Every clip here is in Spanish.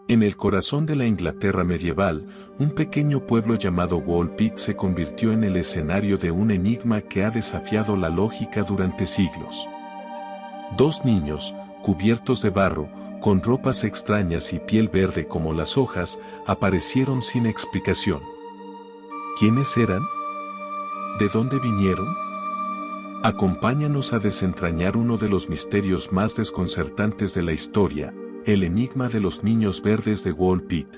En el corazón de la Inglaterra medieval, un pequeño pueblo llamado Woolpit se convirtió en el escenario de un enigma que ha desafiado la lógica durante siglos. Dos niños, cubiertos de barro, con ropas extrañas y piel verde como las hojas, aparecieron sin explicación. ¿Quiénes eran? ¿De dónde vinieron? Acompáñanos a desentrañar uno de los misterios más desconcertantes de la historia, el enigma de los niños verdes de Woolpit.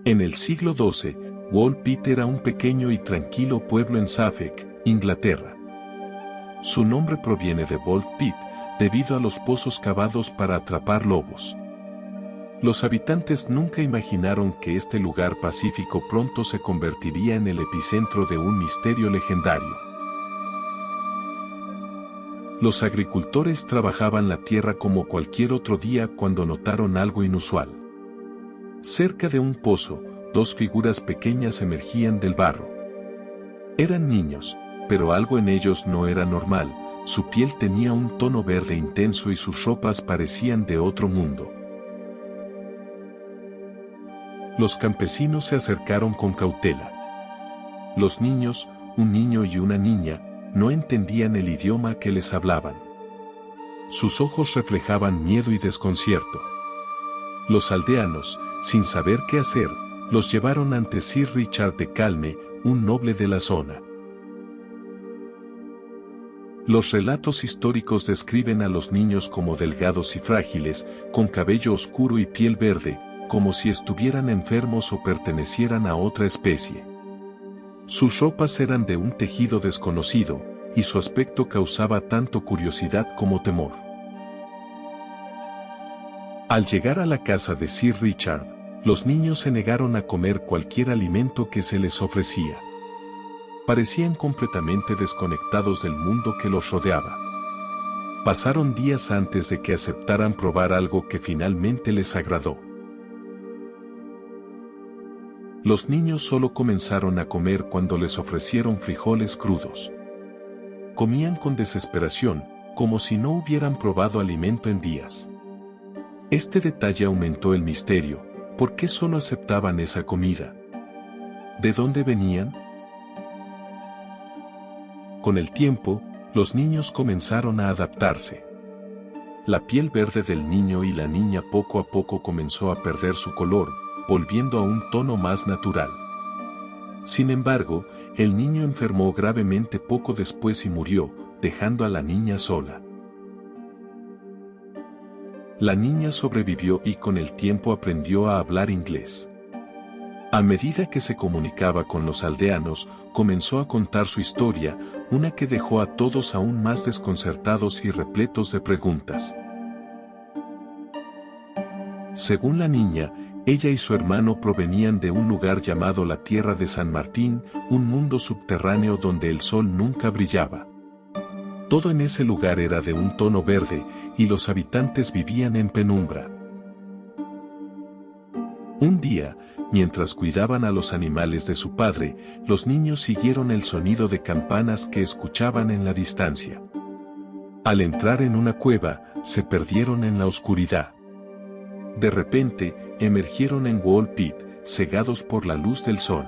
En el siglo XII, Woolpit era un pequeño y tranquilo pueblo en Suffolk, Inglaterra. Su nombre proviene de Woolf Pit, debido a los pozos cavados para atrapar lobos. Los habitantes nunca imaginaron que este lugar pacífico pronto se convertiría en el epicentro de un misterio legendario. Los agricultores trabajaban la tierra como cualquier otro día cuando notaron algo inusual. Cerca de un pozo, dos figuras pequeñas emergían del barro. Eran niños, pero algo en ellos no era normal, su piel tenía un tono verde intenso y sus ropas parecían de otro mundo. Los campesinos se acercaron con cautela. Los niños, un niño y una niña, no entendían el idioma que les hablaban. Sus ojos reflejaban miedo y desconcierto. Los aldeanos, sin saber qué hacer, los llevaron ante Sir Richard de Calne, un noble de la zona. Los relatos históricos describen a los niños como delgados y frágiles, con cabello oscuro y piel verde, como si estuvieran enfermos o pertenecieran a otra especie. Sus ropas eran de un tejido desconocido, y su aspecto causaba tanto curiosidad como temor. Al llegar a la casa de Sir Richard, los niños se negaron a comer cualquier alimento que se les ofrecía. Parecían completamente desconectados del mundo que los rodeaba. Pasaron días antes de que aceptaran probar algo que finalmente les agradó. Los niños solo comenzaron a comer cuando les ofrecieron frijoles crudos. Comían con desesperación, como si no hubieran probado alimento en días. Este detalle aumentó el misterio. ¿Por qué solo aceptaban esa comida? ¿De dónde venían? Con el tiempo, los niños comenzaron a adaptarse. La piel verde del niño y la niña poco a poco comenzó a perder su color, volviendo a un tono más natural. Sin embargo, el niño enfermó gravemente poco después y murió, dejando a la niña sola. La niña sobrevivió y con el tiempo aprendió a hablar inglés. A medida que se comunicaba con los aldeanos, comenzó a contar su historia, una que dejó a todos aún más desconcertados y repletos de preguntas. Según la niña, ella y su hermano provenían de un lugar llamado la Tierra de San Martín, un mundo subterráneo donde el sol nunca brillaba. Todo en ese lugar era de un tono verde, y los habitantes vivían en penumbra. Un día, mientras cuidaban a los animales de su padre, los niños siguieron el sonido de campanas que escuchaban en la distancia. Al entrar en una cueva, se perdieron en la oscuridad. De repente, emergieron en Woolpit, cegados por la luz del sol.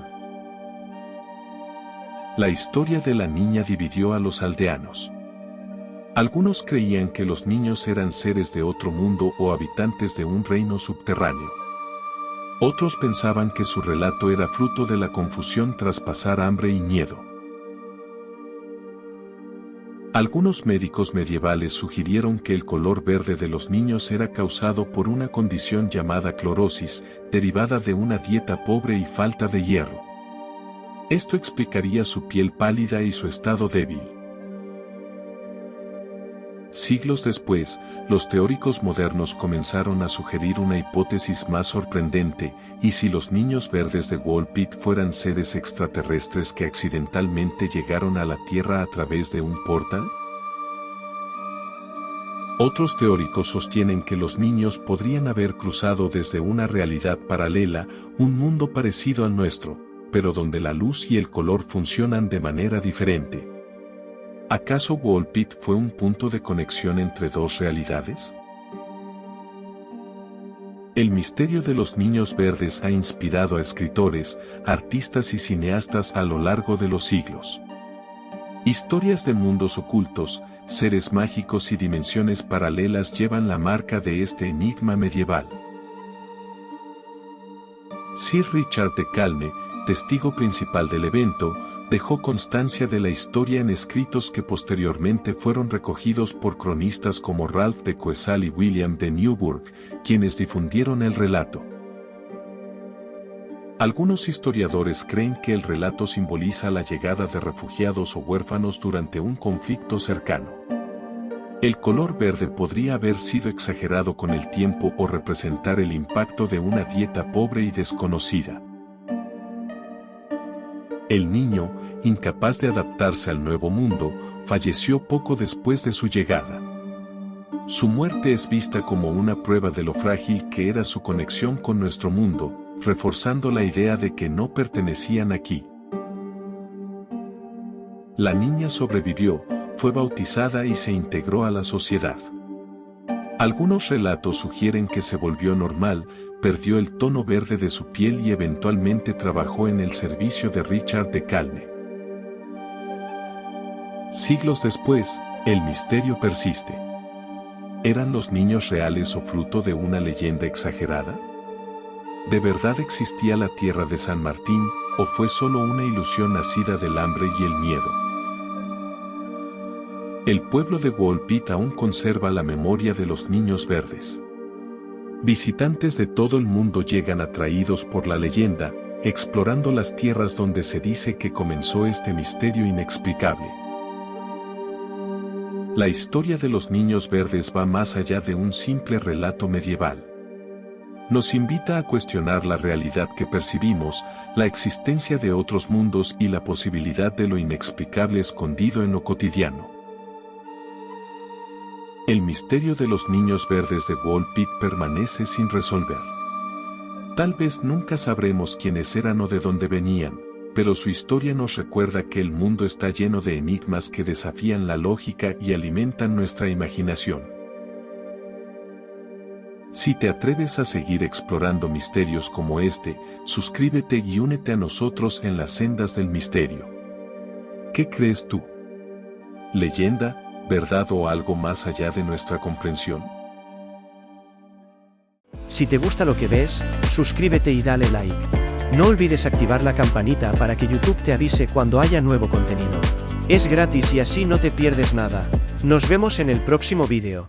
La historia de la niña dividió a los aldeanos. Algunos creían que los niños eran seres de otro mundo o habitantes de un reino subterráneo. Otros pensaban que su relato era fruto de la confusión tras pasar hambre y miedo. Algunos médicos medievales sugirieron que el color verde de los niños era causado por una condición llamada clorosis, derivada de una dieta pobre y falta de hierro. Esto explicaría su piel pálida y su estado débil. Siglos después, los teóricos modernos comenzaron a sugerir una hipótesis más sorprendente: ¿y si los niños verdes de Woolpit fueran seres extraterrestres que accidentalmente llegaron a la Tierra a través de un portal? Otros teóricos sostienen que los niños podrían haber cruzado desde una realidad paralela, un mundo parecido al nuestro, pero donde la luz y el color funcionan de manera diferente. ¿Acaso Wall-Pit fue un punto de conexión entre dos realidades? El misterio de los niños verdes ha inspirado a escritores, artistas y cineastas a lo largo de los siglos. Historias de mundos ocultos, seres mágicos y dimensiones paralelas llevan la marca de este enigma medieval. Sir Richard de Calne, testigo principal del evento, dejó constancia de la historia en escritos que posteriormente fueron recogidos por cronistas como Ralph de Coesal y William de Newburgh, quienes difundieron el relato. Algunos historiadores creen que el relato simboliza la llegada de refugiados o huérfanos durante un conflicto cercano. El color verde podría haber sido exagerado con el tiempo o representar el impacto de una dieta pobre y desconocida. El niño, incapaz de adaptarse al nuevo mundo, falleció poco después de su llegada. Su muerte es vista como una prueba de lo frágil que era su conexión con nuestro mundo, reforzando la idea de que no pertenecían aquí. La niña sobrevivió, fue bautizada y se integró a la sociedad. Algunos relatos sugieren que se volvió normal, perdió el tono verde de su piel y eventualmente trabajó en el servicio de Richard de Calne. Siglos después, el misterio persiste. ¿Eran los niños reales o fruto de una leyenda exagerada? ¿De verdad existía la tierra de San Martín, o fue solo una ilusión nacida del hambre y el miedo? El pueblo de Wall-Pit aún conserva la memoria de los niños verdes. Visitantes de todo el mundo llegan atraídos por la leyenda, explorando las tierras donde se dice que comenzó este misterio inexplicable. La historia de los niños verdes va más allá de un simple relato medieval. Nos invita a cuestionar la realidad que percibimos, la existencia de otros mundos y la posibilidad de lo inexplicable escondido en lo cotidiano. El misterio de los niños verdes de Wall-Pit permanece sin resolver. Tal vez nunca sabremos quiénes eran o de dónde venían, pero su historia nos recuerda que el mundo está lleno de enigmas que desafían la lógica y alimentan nuestra imaginación. Si te atreves a seguir explorando misterios como este, suscríbete y únete a nosotros en las sendas del misterio. ¿Qué crees tú? ¿Leyenda, verdad o algo más allá de nuestra comprensión? Si te gusta lo que ves, suscríbete y dale like. No olvides activar la campanita para que YouTube te avise cuando haya nuevo contenido. Es gratis y así no te pierdes nada. Nos vemos en el próximo vídeo.